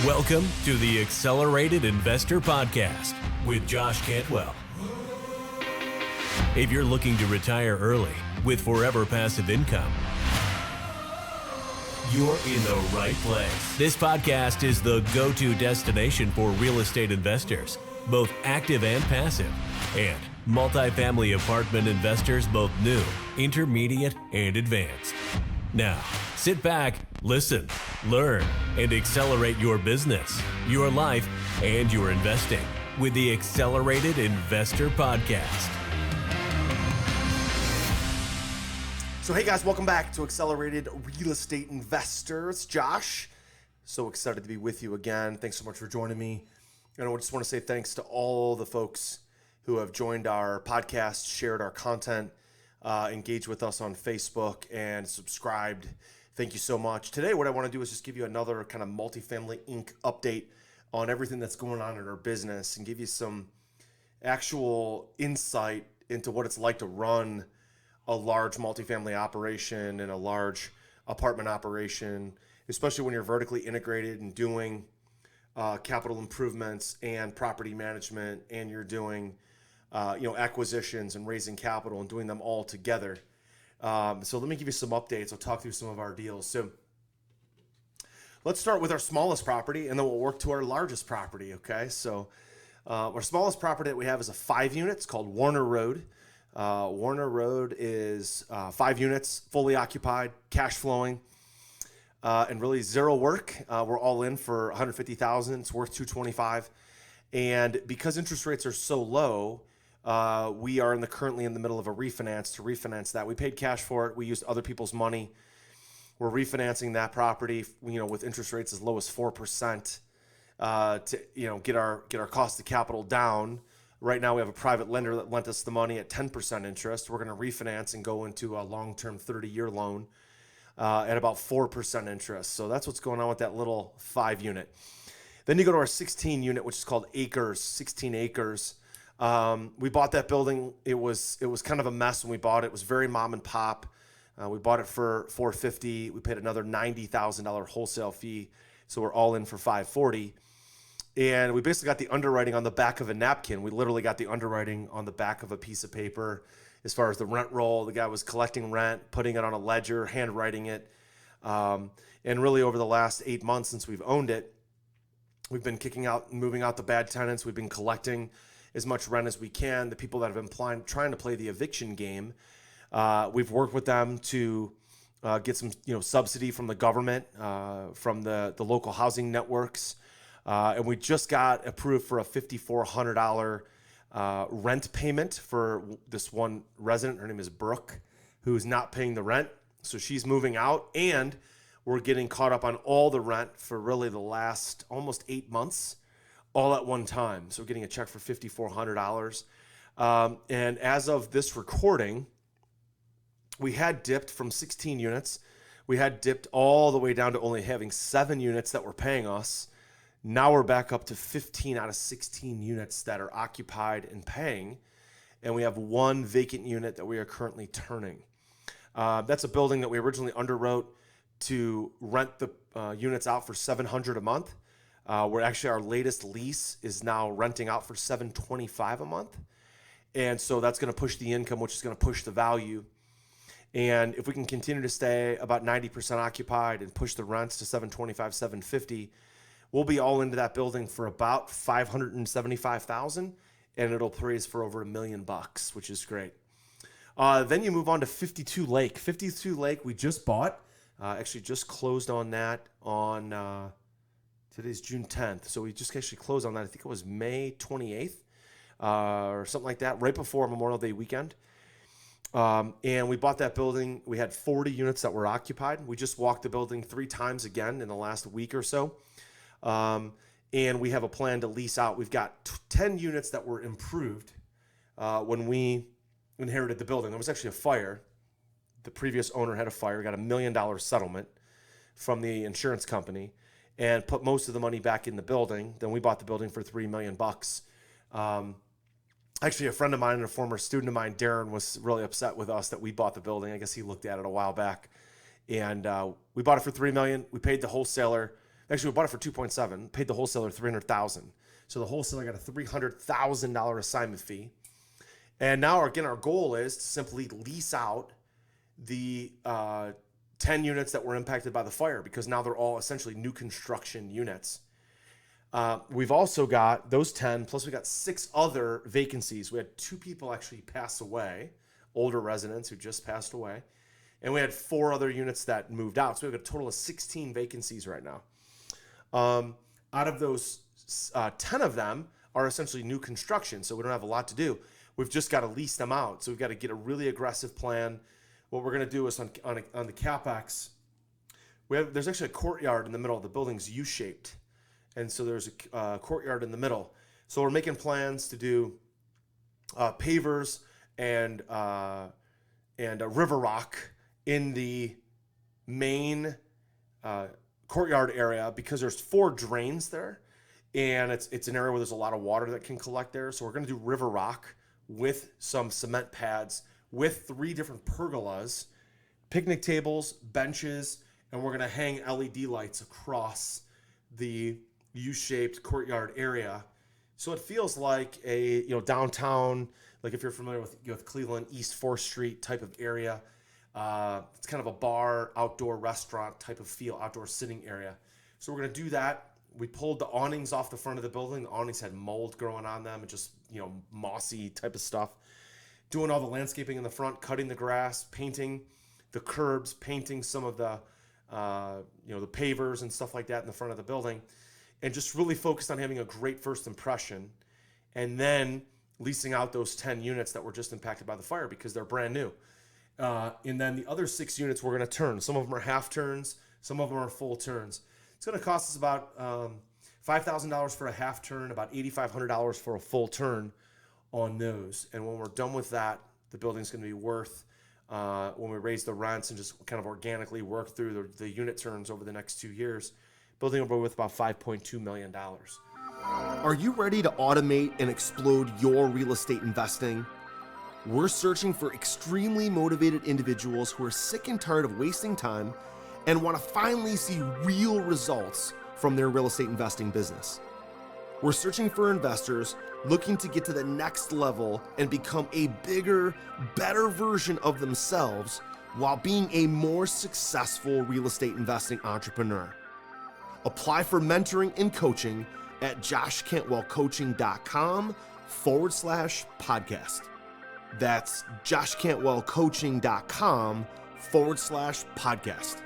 Welcome to the Accelerated Investor Podcast with Josh Cantwell. If you're looking to retire early with forever passive income, you're in the right place. This podcast is the go-to destination for real estate investors, both active and passive, and multifamily apartment investors, both new, intermediate, and advanced. Now, sit back, listen, learn, and accelerate your business, your life, and your investing with the Accelerated Investor Podcast. So hey guys, welcome back to Accelerated Real Estate Investors. Josh, so excited to be with you again. Thanks so much for joining me. And I just want to say thanks to all the folks who have joined our podcast, shared our content, engaged with us on Facebook, and subscribed. Thank you so much. Today, what I want to do is just give you another kind of Multifamily Inc. update on everything that's going on in our business and give you some actual insight into what it's like to run a large multifamily operation and a large apartment operation, especially when you're vertically integrated and doing capital improvements and property management, and you're doing acquisitions and raising capital and doing them all together. So let me give you some updates. I'll talk through some of our deals. So let's start with our smallest property, and then we'll work to our largest property, okay? So our smallest property that we have is a 5 unit. It's called Warner Road. Warner Road is 5 units, fully occupied, cash flowing, and really zero work. We're all in for $150,000. It's worth $225,000. And because interest rates are so low, we are currently in the middle of a refinance to refinance that. We paid cash for it. We used other people's money. We're refinancing that property, with interest rates as low as 4%, to get our cost of capital down. Right now, we have a private lender that lent us the money at 10% interest. We're going to refinance and go into a long-term 30-year loan at about 4% interest. So that's what's going on with that little 5 unit. Then you go to our 16 unit, which is called Acres, 16 acres. We bought that building. It was kind of a mess when we bought it. It was very mom and pop. We bought it for $450,000. We paid another $90,000 wholesale fee, so we're all in for $540,000. And we basically got the underwriting on the back of a napkin. We literally got the underwriting on the back of a piece of paper. As far as the rent roll, the guy was collecting rent, putting it on a ledger, handwriting it. And really over the last 8 months since we've owned it, we've been kicking out and moving out the bad tenants. We've been collecting as much rent as we can. The people that have been trying to play the eviction game, we've worked with them to get some subsidy from the government, from the local housing networks. And we just got approved for a $5,400 rent payment for this one resident. Her name is Brooke, who's not paying the rent. So she's moving out, and we're getting caught up on all the rent for really the last almost 8 months, all at one time. So we're getting a check for $5,400. And as of this recording, we had dipped from 16 units. We had dipped all the way down to only having 7 units that were paying us. Now we're back up to 15 out of 16 units that are occupied and paying, and we have 1 vacant unit that we are currently turning. That's a building that we originally underwrote to rent the units out for $700 a month. Where actually our latest lease is now renting out for $725 a month. And so that's going to push the income, which is going to push the value. And if we can continue to stay about 90% occupied and push the rents to $725, $750, we'll be all into that building for about $575,000, and it'll appraise for over $1 million, which is great. Then you move on to 52 Lake. 52 Lake we just bought. Actually just closed on that on today's June 10th. So we just actually closed on that. I think it was May 28th or something like that, right before Memorial Day weekend. And we bought that building. We had 40 units that were occupied. We just walked the building 3 times again in the last week or so. And we have a plan to lease out. We've got 10 units that were improved when we inherited the building. There was actually a fire. The previous owner had a fire, got $1 million settlement from the insurance company, and put most of the money back in the building. Then we bought the building for $3 million. Actually, a friend of mine and a former student of mine, Darren, was really upset with us that we bought the building. I guess he looked at it a while back. And we bought it for $3 million. We paid the wholesaler Actually, we bought it for 2.7, paid the wholesaler $300,000. So the wholesaler got a $300,000 assignment fee. And now, again, our goal is to simply lease out the 10 units that were impacted by the fire, because now they're all essentially new construction units. We've also got those 10, plus we got 6 other vacancies. We had 2 people actually pass away, older residents who just passed away. And we had 4 other units that moved out. So we have a total of 16 vacancies right now. Out of those, 10 of them are essentially new construction, so we don't have a lot to do. We've just got to lease them out. So we've got to get a really aggressive plan. What we're going to do is on the CapEx, there's actually a courtyard in the middle of the building's U-shaped. And so there's a courtyard in the middle. So we're making plans to do pavers and river rock in the main courtyard area, because there's 4 drains there, and it's an area where there's a lot of water that can collect there. So we're going to do river rock with some cement pads, with 3 different pergolas, picnic tables, benches, and we're going to hang LED lights across the U-shaped courtyard area. So it feels like a downtown, like if you're familiar with Cleveland, East 4th Street type of area. It's kind of a bar, outdoor restaurant type of feel, outdoor sitting area. So we're going to do that. We pulled the awnings off the front of the building. The awnings had mold growing on them and just, mossy type of stuff. Doing all the landscaping in the front, cutting the grass, painting the curbs, painting some of the, the pavers and stuff like that in the front of the building. And just really focused on having a great first impression. And then leasing out those 10 units that were just impacted by the fire because they're brand new. And then the other 6 units we're going to turn. Some of them are half turns. Some of them are full turns. It's going to cost us about $5,000 for a half turn, about $8,500 for a full turn on those. And when we're done with that, the building's going to be worth, when we raise the rents and just kind of organically work through the unit turns over the next 2 years, building will be worth about $5.2 million. Are you ready to automate and explode your real estate investing? We're searching for extremely motivated individuals who are sick and tired of wasting time and want to finally see real results from their real estate investing business. We're searching for investors looking to get to the next level and become a bigger, better version of themselves while being a more successful real estate investing entrepreneur. Apply for mentoring and coaching at joshcantwellcoaching.com/podcast. That's joshcantwellcoaching.com/podcast.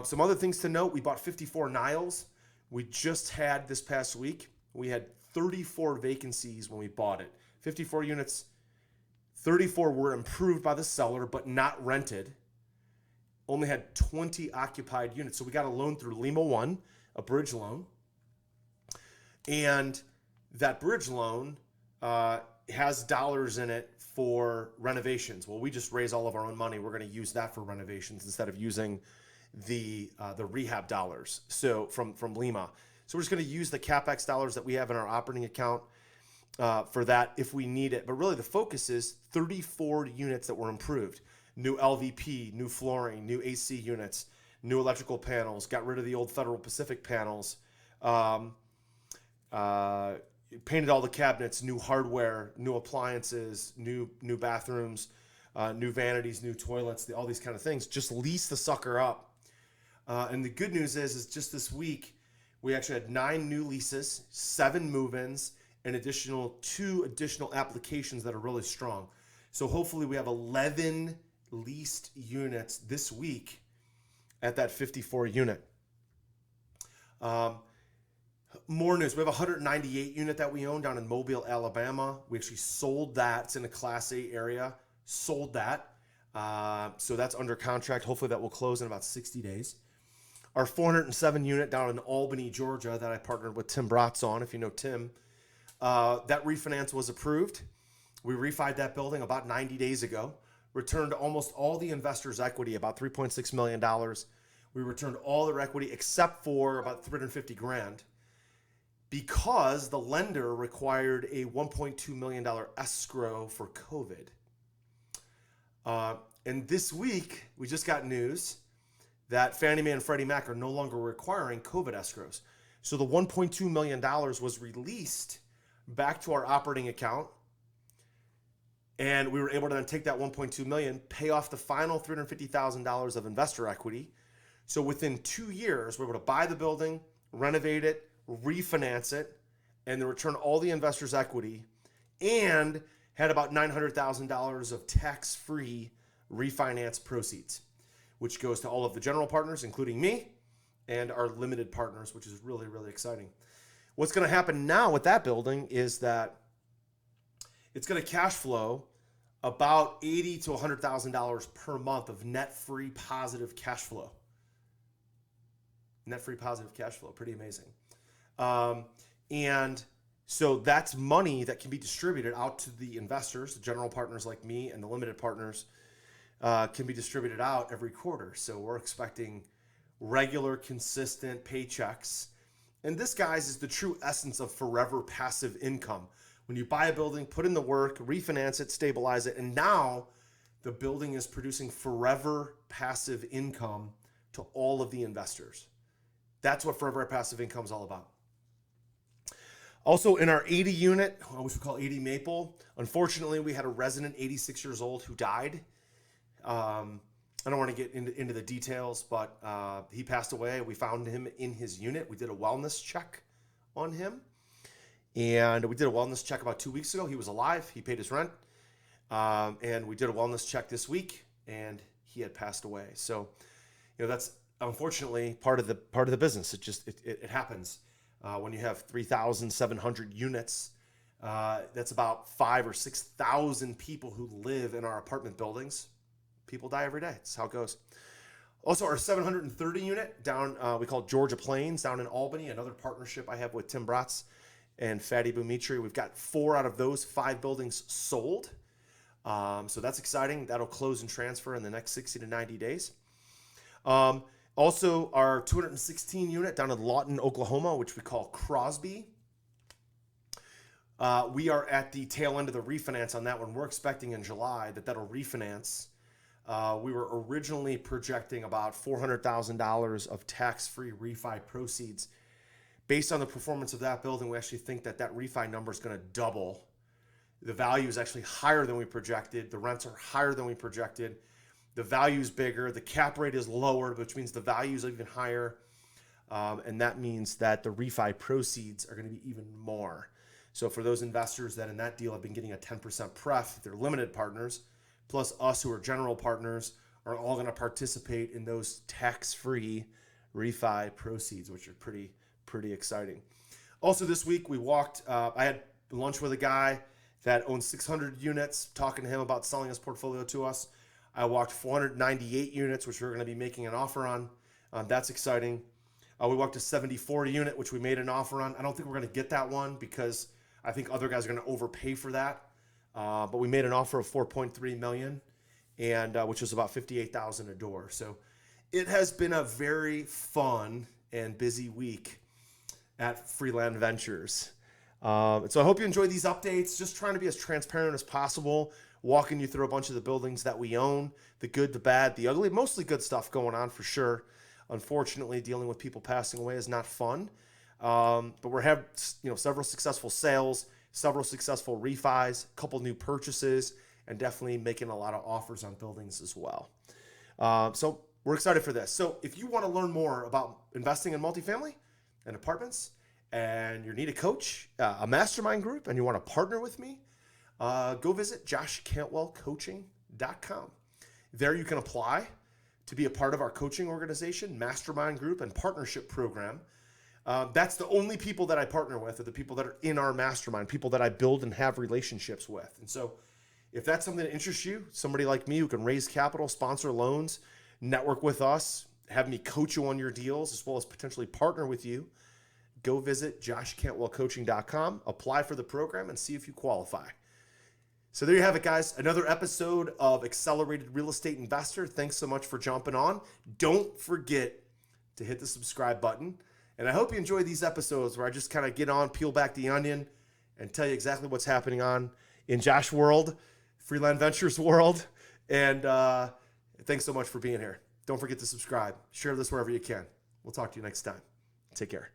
Some other things to note: we bought 54 Niles. We just had this past week, we had 34 vacancies when we bought it. 54 units, 34 were improved by the seller but not rented. Only had 20 occupied units. So we got a loan through Lima One, a bridge loan. And that bridge loan has dollars in it for renovations. Well, we just raise all of our own money. We're going to use that for renovations instead of using the rehab dollars. So from Lima. So we're just going to use the CapEx dollars that we have in our operating account for that if we need it. But really the focus is 34 units that were improved. New LVP, new flooring, new AC units, new electrical panels, got rid of the old Federal Pacific panels, painted all the cabinets, new hardware, new appliances, new bathrooms, new vanities, new toilets, all these kind of things. Just lease the sucker up. And the good news is just this week, we actually had 9 new leases, 7 move-ins, and 2 additional applications that are really strong. So hopefully we have 11 leased units this week at that 54 unit. More news. We have a 198 unit that we own down in Mobile, Alabama. We actually sold that. It's in a Class A area. Sold that. So that's under contract. Hopefully that will close in about 60 days. Our 407 unit down in Albany, Georgia, that I partnered with Tim Bratz on, if you know Tim, that refinance was approved. We refied that building about 90 days ago. Returned almost all the investors' equity, about $3.6 million. We returned all their equity except for about $350,000 because the lender required a $1.2 million escrow for COVID. And this week, we just got news that Fannie Mae and Freddie Mac are no longer requiring COVID escrows. So the $1.2 million was released back to our operating account. And we were able to then take that $1.2 million, pay off the final $350,000 of investor equity. So within 2 years, we were able to buy the building, renovate it, refinance it, and then return all the investors' equity, and had about $900,000 of tax-free refinance proceeds, which goes to all of the general partners, including me, and our limited partners, which is really, really exciting. What's going to happen now with that building is that it's going to cash flow about $80,000 to $100,000 per month of net-free positive cash flow. Net-free positive cash flow, pretty amazing. And so that's money that can be distributed out to the investors, the general partners like me, and the limited partners can be distributed out every quarter. So we're expecting regular, consistent paychecks. And this, guys, is the true essence of forever passive income. When you buy a building, put in the work, refinance it, stabilize it, and now the building is producing forever passive income to all of the investors. That's what forever passive income is all about. Also, in our 80 unit, which we call 80 Maple, unfortunately, we had a resident 86 years old who died. I don't want to get into the details, but he passed away. We found him in his unit. We did a wellness check on him. And we did a wellness check about 2 weeks ago. He was alive. He paid his rent. And we did a wellness check this week, and he had passed away. So, that's unfortunately part of the business. It happens. When you have 3,700 units, that's about 5,000 or 6,000 people who live in our apartment buildings. People die every day. That's how it goes. Also, our 730 unit down, we call it Georgia Plains, down in Albany, another partnership I have with Tim Bratz and Fadi Boumitri. We've got 4 out of those 5 buildings sold. So that's exciting. That'll close and transfer in the next 60 to 90 days. Also, our 216 unit down in Lawton, Oklahoma, which we call Crosby. We are at the tail end of the refinance on that one. We're expecting in July that'll refinance. We were originally projecting about $400,000 of tax-free refi proceeds. Based on the performance of that building, we actually think that refi number is going to double. The value is actually higher than we projected. The rents are higher than we projected. The value is bigger. The cap rate is lower, which means the value is even higher. And that means that the refi proceeds are going to be even more. So for those investors that in that deal have been getting a 10% pref, they're limited partners, plus us who are general partners, are all going to participate in those tax-free refi proceeds, which are pretty exciting. Also this week I had lunch with a guy that owns 600 units, talking to him about selling his portfolio to us. I walked 498 units, which we're going to be making an offer on. That's exciting. We walked a 74 unit, which we made an offer on. I don't think we're going to get that one because I think other guys are going to overpay for that. But we made an offer of $4.3 million, and which was about $58,000 a door. So it has been a very fun and busy week at Freeland Ventures. So I hope you enjoy these updates. Just trying to be as transparent as possible, walking you through a bunch of the buildings that we own, the good, the bad, the ugly, mostly good stuff going on for sure. Unfortunately, dealing with people passing away is not fun. But we have several successful sales, several successful refis, a couple new purchases, and definitely making a lot of offers on buildings as well. So we're excited for this. So if you want to learn more about investing in multifamily and apartments, and you need a coach, a mastermind group, and you want to partner with me, go visit joshcantwellcoaching.com. There you can apply to be a part of our coaching organization, mastermind group, and partnership program. That's the only people that I partner with are the people that are in our mastermind, people that I build and have relationships with. And so if that's something that interests you, somebody like me who can raise capital, sponsor loans, network with us, have me coach you on your deals, as well as potentially partner with you, go visit joshcantwellcoaching.com, apply for the program, and see if you qualify. So there you have it, guys. Another episode of Accelerated Real Estate Investor. Thanks so much for jumping on. Don't forget to hit the subscribe button. And I hope you enjoy these episodes where I just kind of get on, peel back the onion, and tell you exactly what's happening on in Josh world, Freeland Ventures world. And thanks so much for being here. Don't forget to subscribe. Share this wherever you can. We'll talk to you next time. Take care.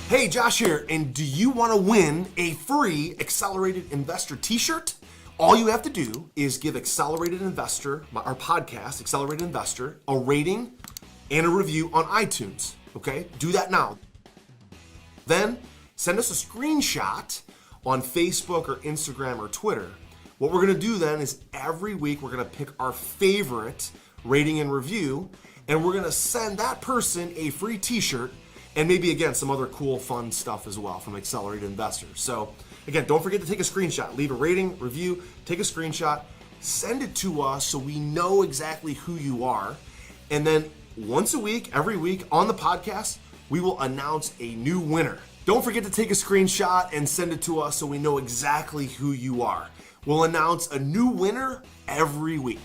Hey, Josh here, and do you want to win a free Accelerated Investor t-shirt? All you have to do is give Accelerated Investor, our podcast, Accelerated Investor, a rating and a review on iTunes, okay? Do that now. Then send us a screenshot on Facebook or Instagram or Twitter. What we're gonna do then is every week we're gonna pick our favorite rating and review, and we're gonna send that person a free t-shirt and maybe, again, some other cool, fun stuff as well from Accelerated Investors. So, again, don't forget to take a screenshot. Leave a rating, review, take a screenshot, send it to us so we know exactly who you are. And then once a week, every week on the podcast, we will announce a new winner. Don't forget to take a screenshot and send it to us so we know exactly who you are. We'll announce a new winner every week.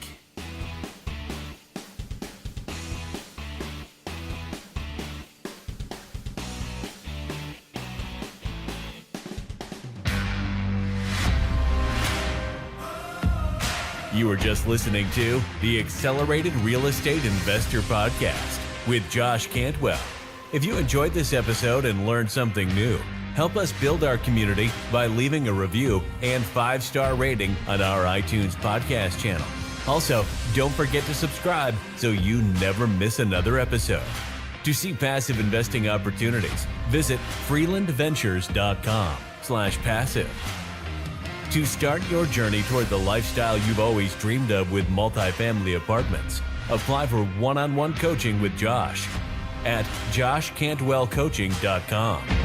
You were just listening to the Accelerated Real Estate Investor Podcast with Josh Cantwell. If you enjoyed this episode and learned something new, help us build our community by leaving a review and 5-star rating on our iTunes podcast channel. Also, don't forget to subscribe so you never miss another episode. To see passive investing opportunities, visit freelandventures.com/passive. To start your journey toward the lifestyle you've always dreamed of with multifamily apartments, apply for one-on-one coaching with Josh at joshcantwellcoaching.com.